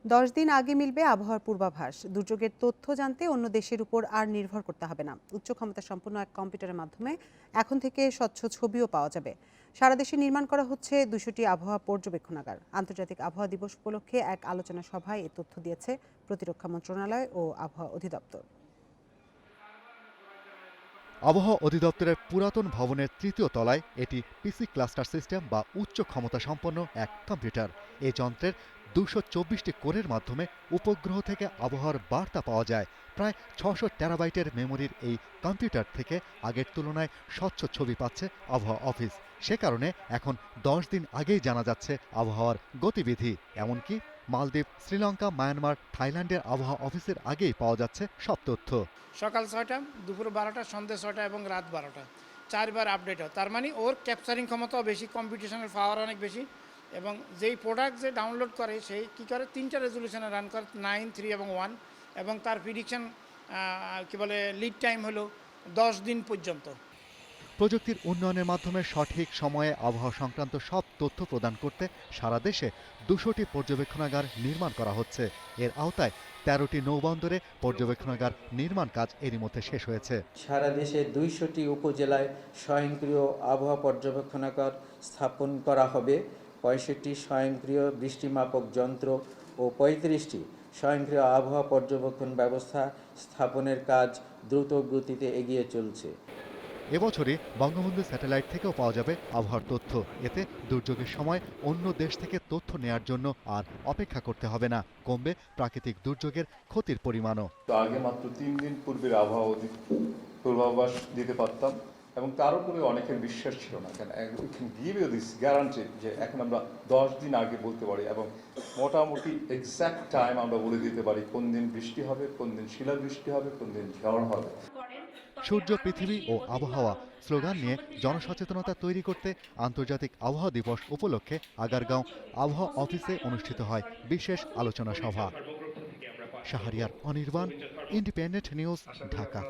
10 দিন আগে মিলবে আবহাওয়ার পূর্বাভাস। দুর্যোগের তথ্য জানতে অন্য দেশের উপর আর নির্ভর করতে হবে না। উচ্চ ক্ষমতা সম্পন্ন এক কম্পিউটারের মাধ্যমে এখন থেকে স্বচ্ছ ছবিও পাওয়া যাবে। সারা দেশে নির্মাণ করা হচ্ছে 200টি আবহাওয়া পর্যবেক্ষণাগার। আন্তর্জাতিক আবহাওয়া দিবস উপলক্ষে এক আলোচনা সভায় এ তথ্য দিয়েছে প্রতিরক্ষা মন্ত্রণালয় ও আবহাওয়া অধিদপ্তর। আবহাওয়া অধিদপ্তরের পুরাতন ভবনের তৃতীয় তলায় এটি পিসি ক্লাস্টার সিস্টেম বা উচ্চ ক্ষমতা সম্পন্ন এক কম্পিউটার। এই যন্ত্রের 224টি কোরের মাধ্যমে উপগ্রহ থেকে আবহাওয়ার বার্তা পাওয়া যায়। প্রায় 600 টেরাবাইটের মেমোরির এই কম্পিউটার থেকে আগের তুলনায় স্বচ্ছ ছবি পাচ্ছে আবহাওয়া অফিস। সে কারণে এখন 10 দিন আগেই জানা যাচ্ছে আবহাওয়ার গতিবিধি। এমনকি মালদ্বীপ, শ্রীলঙ্কা, মায়ানমার, থাইল্যান্ডের আবহাওয়া অফিসের আগেই পাওয়া যাচ্ছে সব তথ্য। সকাল 6টা, দুপুর 12টা, সন্ধ্যে 6টা এবং রাত 12টা 4বার আপডেট হয়। তার মানে ওর ক্যাপচারিং ক্ষমতাও বেশি, কম্পিটিশনের পাওয়ার অনেক বেশি। এবং যেই প্রোডাক্ট যে ডাউনলোড করে সেই কী করে 3টা রেজলিউশনে রান করে, 9, 3 এবং 1। এবং তার প্রিডিকশন কী বলে লিড টাইম হলো 10 দিন পর্যন্ত। প্রযুক্তির উন্নয়নের মাধ্যমে সঠিক সময়ে আবহাওয়া সংক্রান্ত সব তথ্য প্রদান করতে সারা দেশে 200টি পর্যবেক্ষণাগার নির্মাণ করা হচ্ছে। এর আওতায় 13টি নৌবন্দরে পর্যবেক্ষণাগার নির্মাণ কাজ এরই মধ্যে শেষ হয়েছে। সারা দেশে 200টি উপজেলায় স্বয়ংক্রিয় আবহাওয়া পর্যবেক্ষণাগার স্থাপন করা হবে। 65টি স্বয়ংক্রিয় বৃষ্টিমাপক যন্ত্র ও 35টি স্বয়ংক্রিয় আবহাওয়া পর্যবেক্ষণ ব্যবস্থা স্থাপনের কাজ দ্রুত গতিতে এগিয়ে চলছে। এবছরই বঙ্গবন্ধু স্যাটেলাইট থেকেও পাওয়া যাবে আবহাওয়ার তথ্য। এতে দুর্যোগের সময় অন্য দেশ থেকে তথ্য নেয়ার জন্য আর অপেক্ষা করতে হবে না। কমবে প্রাকৃতিক দুর্যোগের ক্ষতির পরিমাণও। আগে মাত্র 3 দিন পূর্বের আবহাওয়া পূর্বাভাস দিতে পারতাম এবং তার উপরে অনেকের বিশ্বাস ছিল না। কেন গিভ ইউ দিস গ্যারান্টি যে এখন আমরা 10 দিন আগে বলতে পারি এবং মোটামুটি এক্স্যাক্ট টাইম আমরা বলে দিতে পারি কোন দিন বৃষ্টি হবে, কোন দিন শিলাবৃষ্টি হবে, কোন দিন ঝড় হবে। সূর্য, পৃথিবী ও আবহাওয়া স্লোগান নিয়ে জনসচেতনতা তৈরি করতে আন্তর্জাতিক আবহাওয়া দিবস উপলক্ষে আগারগাঁও আবহাওয়া অফিসে অনুষ্ঠিত হয় বিশেষ আলোচনা সভা। Shahriar Anirban, independent news, Dhaka.